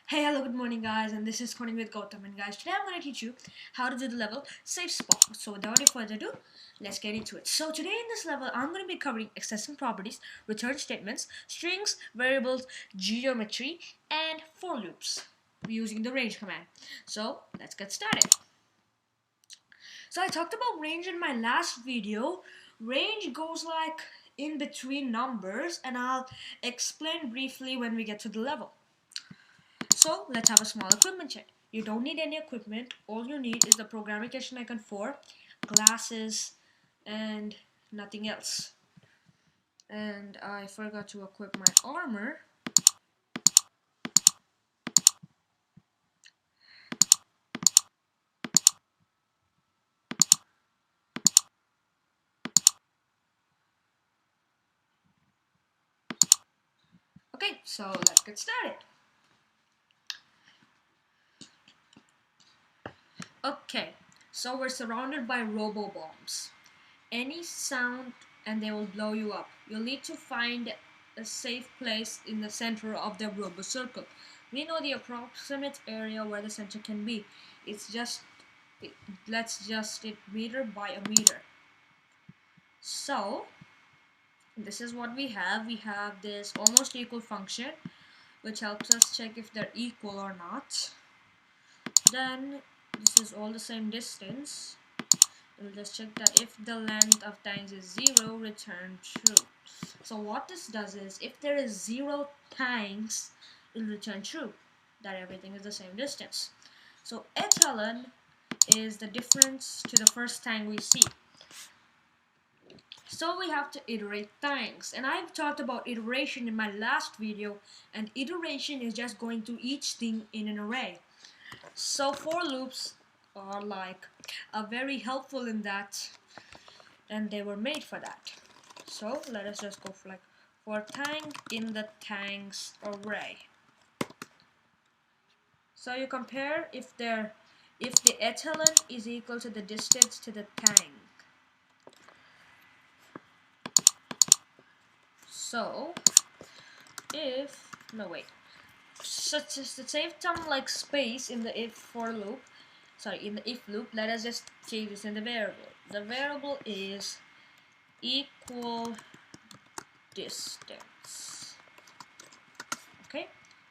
Hey, hello, good morning, guys, and this is Coding with Gautam. And guys, today I'm going to teach you how to do the level Safe Spot. So, without any further ado, let's get into it. So, today in this level, I'm going to be covering accessing properties, return statements, strings, variables, geometry, and for loops using the range command. So, let's get started. So, I talked about range in my last video. Range goes like in between numbers, and I'll explain briefly when we get to the level. So let's have a small equipment check. You don't need any equipment. All you need is the programmation icon 4, glasses, and nothing else. And I forgot to equip my armor. Okay, so let's get started. Okay, so we're surrounded by robo bombs. Any sound and they will blow you up. You'll need to find a safe place in the center of the robo circle. We know the approximate area where the center can be. It's just let's just it meter by a meter. So this is what we have. We have this almost equal function which helps us check if they're equal or not. Then this is all the same distance. We'll just check that if the length of tanks is 0, return true. So what this does is if there is 0 tanks, it will return true, that everything is the same distance. So echelon is the difference to the first tank we see. So we have to iterate tanks, and I've talked about iteration in my last video, and iteration is just going through each thing in an array. So for loops are like very helpful in that, and they were made for that. So let us just go for for tank in the tanks array. So you compare if the echelon is equal to the distance to the tank. So if no wait, such as to save some like space in the in the if loop, let us just change this in the variable. The variable is equal distance. Okay,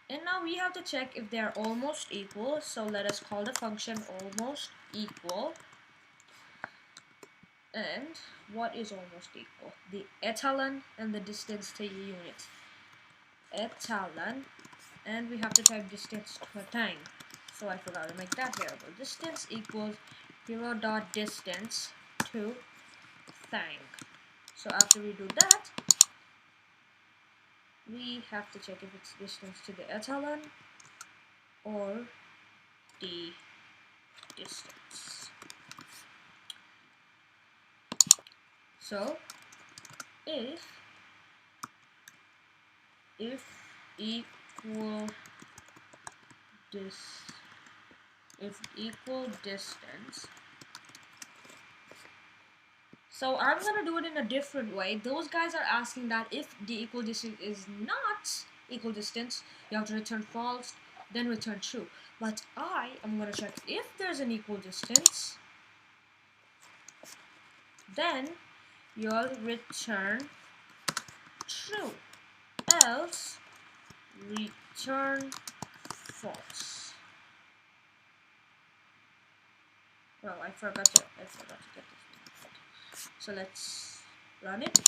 and now we have to check if they are almost equal. So let us call the function almost equal. And what is almost equal? The echelon and the distance to unit. Echelon, and we have to type distance to a tank. So I forgot to make that variable. Distance equals hero dot distance to tank. So after we do that, we have to check if it's distance to the echelon or the distance. So if equal distance. So I'm gonna do it in a different way. Those guys are asking that if the equal distance is not equal distance, you have to return false, then return true. But I am gonna check if there's an equal distance, then you'll return true, else return false. Well, I forgot to get this. So let's run it.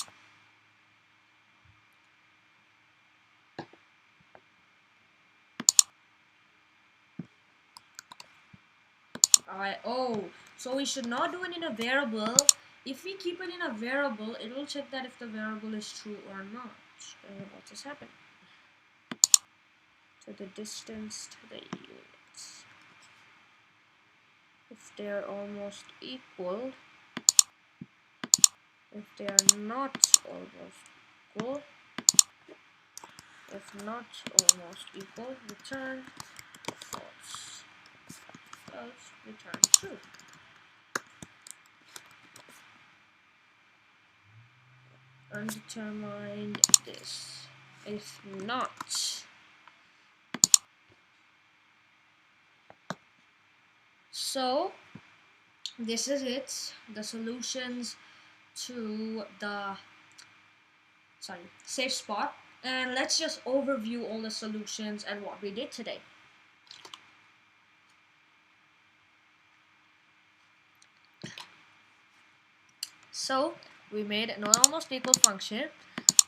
So we should not do it in a variable. If we keep it in a variable, it will check that if the variable is true or not. What just happened? To the distance to the units. If they are almost equal, if they are not almost equal, if not almost equal, return false. Else return true. Undetermined this. If not So this is it, the solutions to the safe spot, and let's just overview all the solutions and what we did today. So we made an almost equal function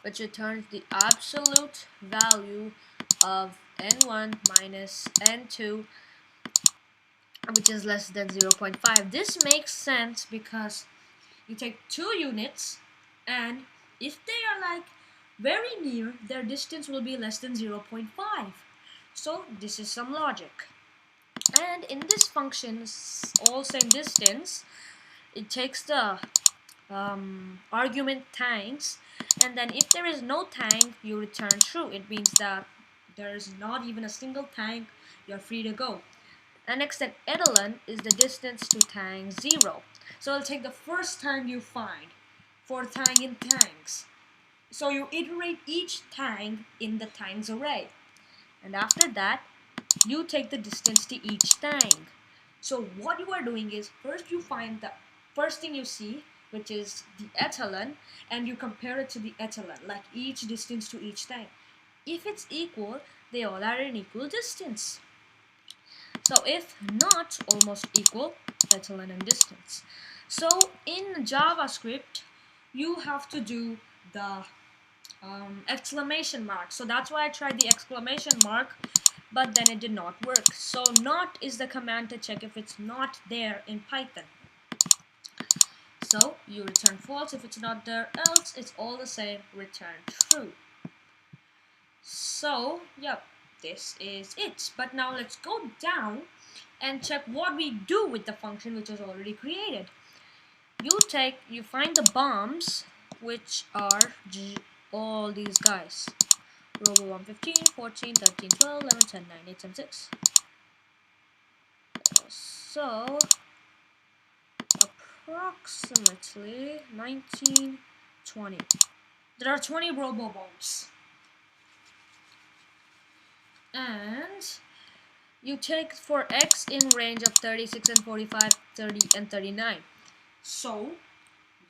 which returns the absolute value of n1 minus n2, which is less than 0.5. This makes sense because you take two units, and if they are like very near, their distance will be less than 0.5. So this is some logic. And in this function, all same distance, it takes the argument tanks, and then if there is no tank, you return true. It means that there is not even a single tank, you're free to go. And next, that epsilon is the distance to tank 0. So it'll take the first tank you find for tank in tanks. So you iterate each tank in the tanks array, and after that you take the distance to each tank. So what you are doing is, first you find the first thing you see, which is the epsilon, and you compare it to the epsilon, like each distance to each tank. If it's equal, they all are in equal distance. So if not almost equal, epsilon and distance. So in JavaScript, you have to do the exclamation mark. So that's why I tried the exclamation mark, but then it did not work. So not is the command to check if it's not there in Python. So you return false if it's not there, else it's all the same, return true. So yep, this is it. But now let's go down and check what we do with the function which is already created. You find the bombs, which are all these guys. Robo 1, 15, 14, 13, 12, 11, 10, 9, 8, 7, 6. So approximately 19, 20. There are 20 robo bombs. And you take for x in range of 36 and 45, 30 and 39. So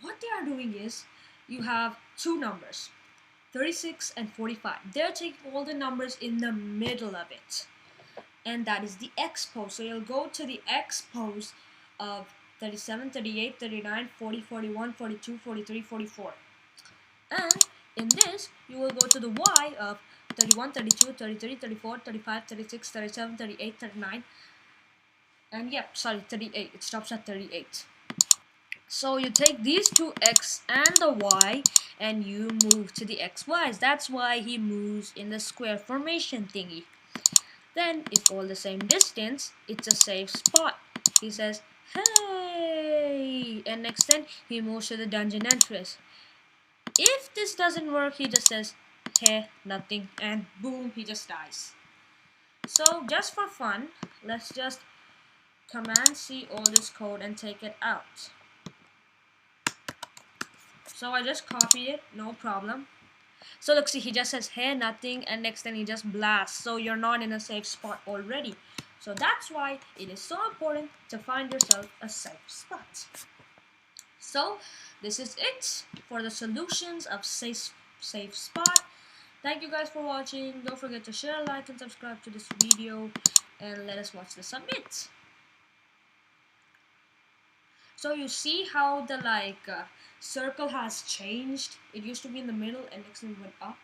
what they are doing is, you have two numbers, 36 and 45. They're taking all the numbers in the middle of it, and that is the x pose. So you'll go to the x pose of 37, 38, 39, 40, 41, 42, 43, 44. And in this, you will go to the y of 31, 32, 33, 34, 35, 36, 37, 38, 39. And yep, sorry, 38. It stops at 38. So you take these two x and the y, and you move to the xy's. That's why he moves in the square formation thingy. Then, if all the same distance, it's a safe spot. He says, hey! And next then, he moves to the dungeon entrance. If this doesn't work, he just says, hey, nothing, and boom, he just dies. So, just for fun, let's just Command C all this code and take it out. So I just copied it, no problem. So look, see, he just says, hey, nothing, and next then he just blasts. So you're not in a safe spot already. So that's why it is so important to find yourself a safe spot. So this is it for the solutions of safe spot. Thank you guys for watching. Don't forget to share, like, and subscribe to this video, and let us watch the submit. So you see how the circle has changed. It used to be in the middle and next thing went up.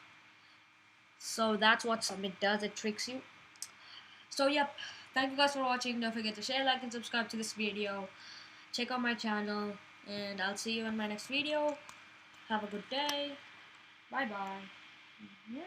So that's what submit does. It tricks you. So yep, thank you guys for watching. Don't forget to share, like, and subscribe to this video. Check out my channel, and I'll see you in my next video. Have a good day. Bye bye. Yeah.